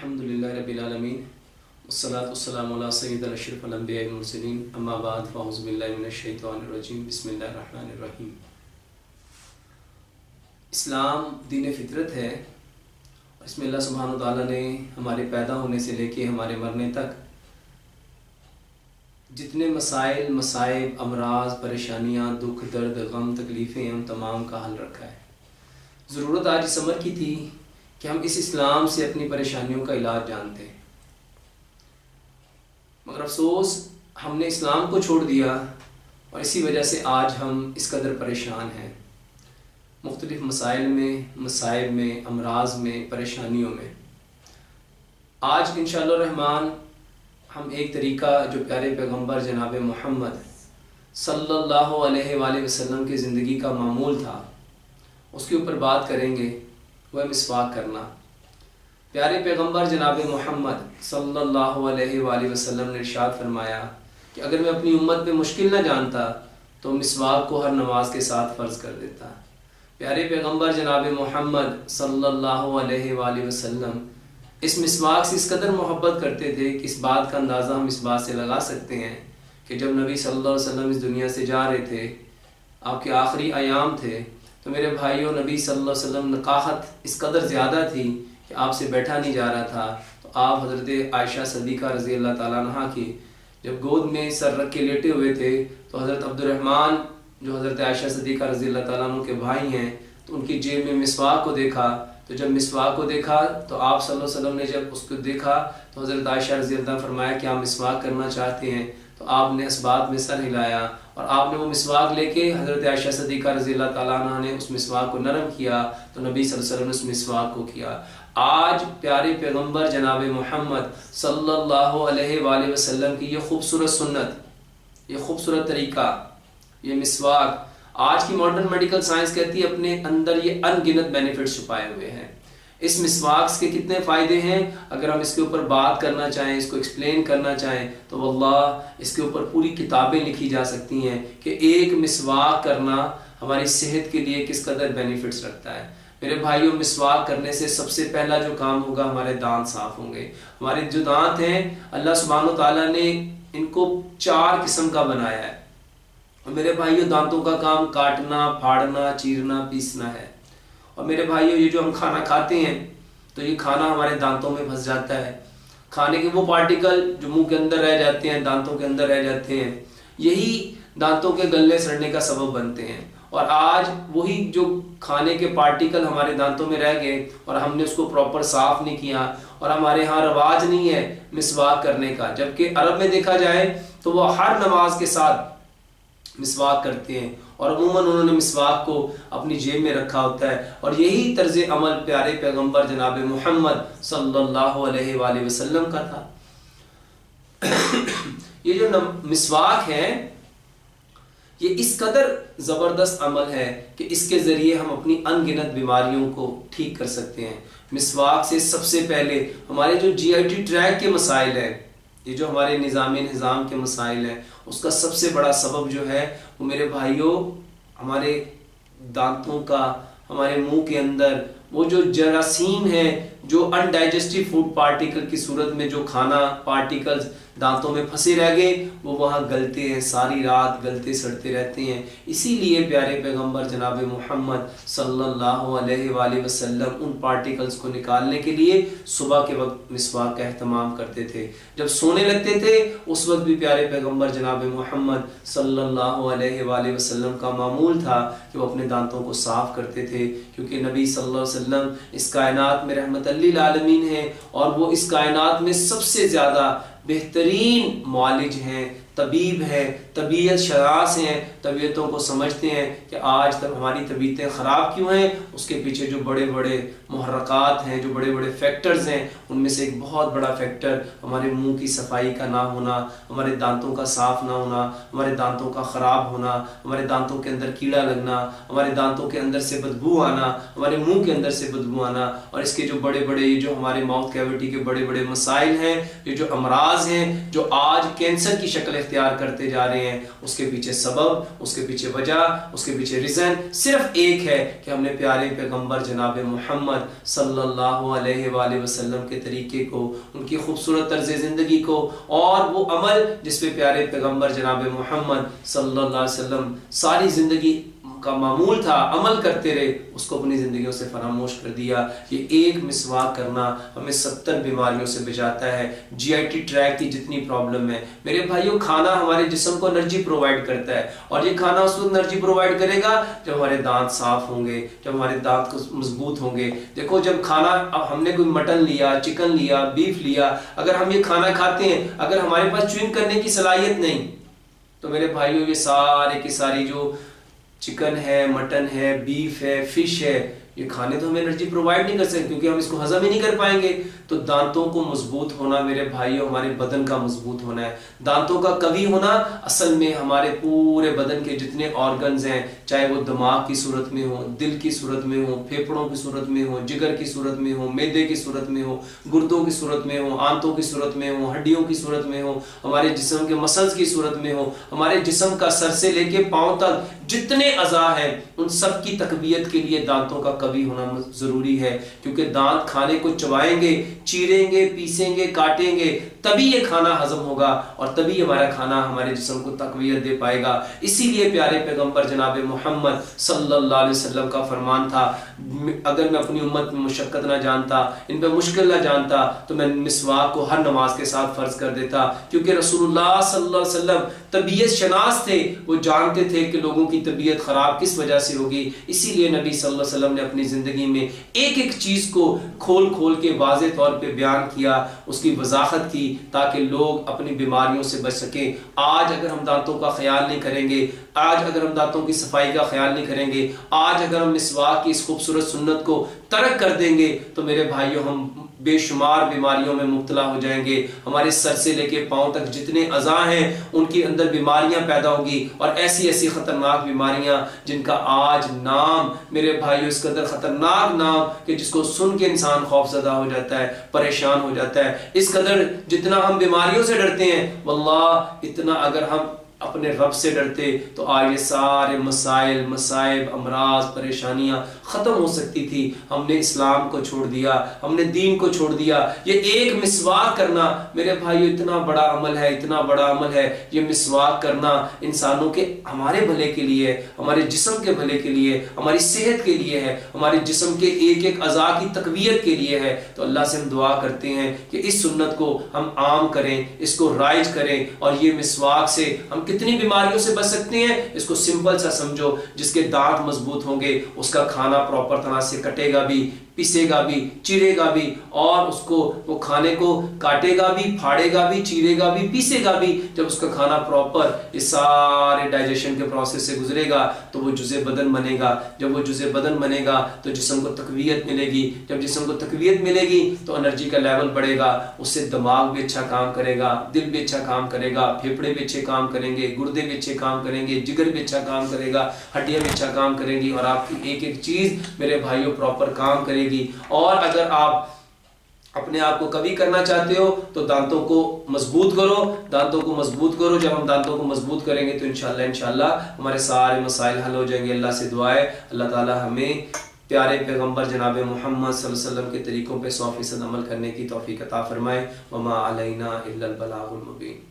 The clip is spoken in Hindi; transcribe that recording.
अल्हम्दुलिल्लाहि रब्बिल आलमीन वस्सलातु वस्सलामु अला सय्यिदिल अशरफिल अंबिया'i वल मुरसलीन अम्मा बाद फ़अऊज़ु बिल्लाहि मिनश शैतानिर रजीम बिस्मिल्लाहिर रहमानिर रहीम। इस्लाम दीन फितरत है और इसमें अल्लाह सुब्हानहु व तआला ने हमारे पैदा होने से लेके हमारे मरने तक जितने मसाइल, मसाइब, अमराज, परेशानियाँ, दुख, दर्द, गम, तकलीफ़ें हैं, उन तमाम का हल रखा है। ज़रूरत आज इस अमर की थी कि हम इस इस्लाम से अपनी परेशानियों का इलाज जानते हैं, मगर अफसोस हमने इस्लाम को छोड़ दिया और इसी वजह से आज हम इस कदर परेशान हैं, मुख्तलिफ मसाइल में, मसाइब में, अमराज में, परेशानियों में। आज इंशाअल्लाह रहमान हम एक तरीका जो प्यारे पैगंबर जनाब मोहम्मद सल्लल्लाहु अलैहि वसल्लम की ज़िंदगी का मामूल था, उसके ऊपर बात करेंगे। वह मिसवाक करना। प्यारे पैगंबर जनाब मोहम्मद सल्लल्लाहु अलैहि वसल्लम ने इरशाद फरमाया कि अगर मैं अपनी उम्मत में मुश्किल न जानता तो मिसवाक को हर नमाज के साथ फ़र्ज़ कर देता। प्यारे पैगंबर जनाब मोहम्मद सल्लल्लाहु अलैहि वसल्लम इस मिसवाक से इस कदर मोहब्बत करते थे कि इस बात का अंदाज़ा हम इस बात से लगा सकते हैं कि जब नबी सल्लल्लाहु अलैहि वसल्लम इस दुनिया से जा रहे थे, आपके आखिरी अयाम थे, तो मेरे भाइयों नबी सल्लल्लाहु अलैहि वसल्लम नकाहत इस कदर ज़्यादा थी कि आपसे बैठा नहीं जा रहा था। तो आप हज़रत आयशा सदीक़ा रज़ी अल्लाह ताला अन्हा की जब गोद में सर रख के लेटे हुए थे तो हज़रत अब्दुर्रहमान जो हज़रत आयशा सदीक़ा रज़ी अल्लाह ताला अन्हा के भाई हैं, तो उनकी जेब में मिसवाक को देखा। तो जब मिसवाक को देखा तो आप सल्लल्लाहु अलैहि वसल्लम ने जब उसको देखा तो हज़रत आयशा रज़ी अल्लाह फरमाया कि आप मिसवाक करना चाहते हैं? तो आपने इस बात में सर हिलाया और आपने वो मिसवाक लेके हज़रत आयशा सदीक़ा रज़ी अल्लाह ताला अन्हा ने उस मिसवाक को नरम किया, तो नबी सल्लल्लाहु अलैहि वसल्लम ने उस मिसवाक को किया। आज प्यारे पैगंबर जनाब मोहम्मद सल्लल्लाहु अलैहि वसल्लम की ये खूबसूरत सुन्नत, ये खूबसूरत तरीका, ये मिसवाक, आज की मॉडर्न मेडिकल साइंस कहती है अपने अंदर ये अनगिनत बेनिफिट्स छुपाए हुए हैं। इस मिसवाक के कितने फ़ायदे हैं, अगर हम इसके ऊपर बात करना चाहें, इसको एक्सप्लेन करना चाहें, तो वल्लाह इसके ऊपर पूरी किताबें लिखी जा सकती हैं कि एक मिसवाक करना हमारी सेहत के लिए किस कदर बेनिफिट्स रखता है। मेरे भाइयों, मिसवाक करने से सबसे पहला जो काम होगा, हमारे दांत साफ होंगे। हमारे जो दांत हैं, अल्लाह सुब्हानहु व तआला ने इनको 4 किस्म का बनाया है। और मेरे भाइयों, दांतों का काम काटना, फाड़ना, चीरना, पीसना है। और मेरे भाइयों, ये जो हम खाना खाते हैं तो ये खाना हमारे दांतों में फंस जाता है। खाने के वो पार्टिकल जो मुंह के अंदर रह जाते हैं, दांतों के अंदर रह जाते हैं, यही दांतों के गलने सड़ने का सबब बनते हैं। और आज वही जो खाने के पार्टिकल हमारे दांतों में रह गए और हमने उसको प्रॉपर साफ नहीं किया, और हमारे यहाँ रवाज नहीं है मिसवाक करने का, जबकि अरब में देखा जाए तो वो हर नमाज के साथ मिसवाक करते हैं और अमूमन उन्होंने मिसवाक को अपनी जेब में रखा होता है। और यही तर्ज अमल प्यारे पैगंबर जनाब मोहम्मद सल्लल्लाहु अलैहि वसल्लम का था। ये जो मिसवाक है, ये इस कदर ज़बरदस्त अमल है कि इसके ज़रिए हम अपनी अनगिनत बीमारियों को ठीक कर सकते हैं। मिसवाक से सबसे पहले हमारे जो GIT ट्रैक के मसाइल हैं, ये जो हमारे निज़ाम के मसाइल हैं, उसका सबसे बड़ा सबब जो है वो मेरे भाइयों हमारे दांतों का, हमारे मुंह के अंदर वो जो जरासीम है, जो अनडाइजेस्टिव फूड पार्टिकल की सूरत में जो खाना पार्टिकल्स दांतों में फंसे रह गए, वो वहाँ गलते हैं, सारी रात गलते सड़ते रहते हैं। इसीलिए प्यारे पैगंबर जनाब मोहम्मद सल्लल्लाहु अलैहि वसल्लम उन पार्टिकल्स को निकालने के लिए सुबह के वक्त मिसवाक का एहतमाम करते थे। जब सोने लगते थे उस वक्त भी प्यारे पैगंबर जनाब मोहम्मद सल्लल्लाहु अलैहि वसल्लम का मामूल था कि वो अपने दांतों को साफ करते थे, क्योंकि नबी सल्लल्लाहु अलैहि वसल्लम इस कायनात में रहमतल लिल आलमीन है और वो इस कायनात में सबसे ज़्यादा बेहतरीन मुआलिज हैं, तबीब हैं, तबीयत शनास हैं, तबीयतों को समझते हैं कि आज तक हमारी तबीयतें ख़राब क्यों हैं। उसके पीछे जो बड़े बड़े मुहर्रकात हैं, जो बड़े बड़े फैक्टर्स हैं, उनमें से एक बहुत बड़ा फैक्टर हमारे मुंह की सफाई का ना होना, हमारे दांतों का साफ ना होना, हमारे दांतों का ख़राब होना, हमारे दांतों के अंदर कीड़ा लगना, हमारे दांतों के अंदर से बदबू आना, हमारे मुंह के अंदर से बदबू आना। और इसके जो बड़े बड़े ये जो हमारे माउथ कैविटी के बड़े बड़े मसाइल हैं, ये जो अमराज हैं, जो आज कैंसर की शक्ल इख्तियार करते जा रहे हैं, उसके पीछे सबब, उसके पीछे वजह, उसके पीछे रीज़न सिर्फ एक है कि हमने प्यारे पैगंबर जनाब मोहम्मद सल्लल्लाहु अलैहि वसल्लम के तरीके को, उनकी खूबसूरत तर्ज ज़िंदगी को और वो अमल जिस पे प्यारे पैगंबर जनाब मोहम्मद सल्लल्लाहु अलैहि वसल्लम सारी ज़िंदगी का मामूल था, अमल करते रहे, उसको अपनी ज़िंदगियों से फरामोश कर दिया। ये एक मिसवाक करना हमें 70 बीमारियों से बचाता है। GIT ट्रैक की जितनी प्रॉब्लम है मेरे भाइयों, खाना हमारे जिस्म को एनर्जी प्रोवाइड करता है और ये खाना उसको एनर्जी प्रोवाइड करेगा जब हमारे दांत साफ होंगे, जब हमारे दांत को मजबूत होंगे। देखो जब खाना, अब हमने कोई मटन लिया, चिकन लिया, बीफ लिया, अगर हम ये खाना खाते हैं, अगर हमारे पास च्यूइंग करने की सलाहियत नहीं, तो मेरे भाइयों ये सारे की सारी जो चिकन है, मटन है, बीफ है, फिश है, ये खाने तो हमें एनर्जी प्रोवाइड नहीं कर सकते क्योंकि हम इसको हजम ही नहीं कर पाएंगे। तो दांतों को मजबूत होना मेरे भाइयों हमारे बदन का मजबूत होना है। दांतों का कवी होना असल में हमारे पूरे बदन के जितने ऑर्गन्स हैं, चाहे वो दिमाग की सूरत में हो, दिल की सूरत में हो, फेफड़ों की सूरत में हो, जिगर की सूरत में हो, मैदे की सूरत में हो, गुर्दों की सूरत में हो, आंतों की सूरत में हो, हड्डियों की सूरत में हो, हमारे जिस्म के मसल्स की सूरत में हो, हमारे जिस्म का सर से लेके पांव तक जितने अज़ा हैं उन सब की तकवियत के लिए दांतों का कवी होना जरूरी है। क्योंकि दांत खाने को चबाएंगे, चीरेंगे, पीसेंगे, काटेंगे, तभी ये खाना हजम होगा और तभी हमारा खाना हमारे जिस्म को तकवियत दे पाएगा। इसीलिए प्यारे पैगंबर जनाब मोहम्मद सल्लल्लाहु अलैहि वसल्लम का फरमान था, अगर मैं अपनी उम्मत में मुशक्कत ना जानता, इन पर मुश्किल ना जानता, तो मैं मिसवाक को हर नमाज के साथ फर्ज कर देता। क्योंकि रसूलुल्लाह सल्लल्लाहु अलैहि वसल्लम तबीयत शनास थे, वो जानते थे कि लोगों की तबीयत खराब किस वजह से होगी। इसीलिए नबी सल्लल्लाहु अलैहि वसल्लम ने अपनी जिंदगी में एक एक चीज को खोल खोल के वाज़े तौर पे बयान किया, उसकी वजाहत की, ताकि लोग अपनी बीमारियों से बच सकें। आज अगर हम दांतों का ख्याल नहीं करेंगे, आज अगर हम दांतों की सफाई का ख्याल नहीं करेंगे, आज अगर हम मिसवाक की इस खूबसूरत सुन्नत को तर्क कर देंगे, तो मेरे भाइयों हम बेशुमार बीमारियों में मुब्तला हो जाएंगे। हमारे सर से लेके पांव तक जितने अज़ा हैं उनके अंदर बीमारियां पैदा होंगी और ऐसी ऐसी खतरनाक बीमारियां जिनका आज नाम मेरे भाइयों इस कदर खतरनाक नाम कि जिसको सुन के इंसान खौफजदा हो जाता है, परेशान हो जाता है। इस कदर जितना हम बीमारियों से डरते हैं, वल्लाह इतना अगर हम अपने रब से डरते तो आज ये सारे मसाइल, मसाइब, अमराज, परेशानियां ख़त्म हो सकती थी। हमने इस्लाम को छोड़ दिया, हमने दीन को छोड़ दिया। ये एक मिसवाक करना मेरे भाइयों इतना बड़ा अमल है, इतना बड़ा अमल है। ये मिसवाक करना इंसानों के, हमारे भले के लिए, हमारे जिस्म के भले के लिए, हमारी सेहत के लिए है, हमारे जिस्म के एक एक अज़ा की तकवीयत के लिए है। तो अल्लाह से हम दुआ करते हैं कि इस सुन्नत को हम आम करें, इसको राइज करें और ये मिसवाक से हम कितनी बीमारियों से बच सकते हैं इसको सिंपल सा समझो। जिसके दांत मजबूत होंगे उसका खाना प्रॉपर तरह से कटेगा भी, पिसेगा भी, चिरेगा भी और उसको वो खाने को काटेगा भी, फाड़ेगा भी, चीरेगा भी, पीसेगा भी। जब उसका खाना प्रॉपर इस सारे डाइजेशन के प्रोसेस से गुजरेगा तो वो जुज़े बदन बनेगा। जब वो जुज़े बदन बनेगा तो जिस्म को तकवीयत मिलेगी। जब जिस्म को तकवीयत मिलेगी तो एनर्जी का लेवल बढ़ेगा, उससे दिमाग भी अच्छा काम करेगा, दिल भी अच्छा काम करेगा, फेफड़े भी अच्छे काम करेंगे, गुर्दे भी अच्छे काम करेंगे, जिगर भी अच्छा काम करेगा, हड्डियां भी अच्छा काम करेंगी और आपकी एक एक चीज मेरे भाइयों प्रॉपर काम करेगी। और अगर आप अपने आप को कभी करना चाहते हो तो दांतों को मजबूत करो, दांतों को मजबूत करो। जब हम दांतों को मजबूत करेंगे तो इंशाल्लाह हमारे सारे मसाइल हल हो जाएंगे। अल्लाह से दुआ है अल्लाह ताला हमें प्यारे पैगंबर जनाब मोहम्मद सल्लल्लाहु अलैहि वसल्लम के तरीकों पे 100% अमल करने की तौफीक अता फरमाए। वमा अलैना इल्लल बलागुल मुबीन।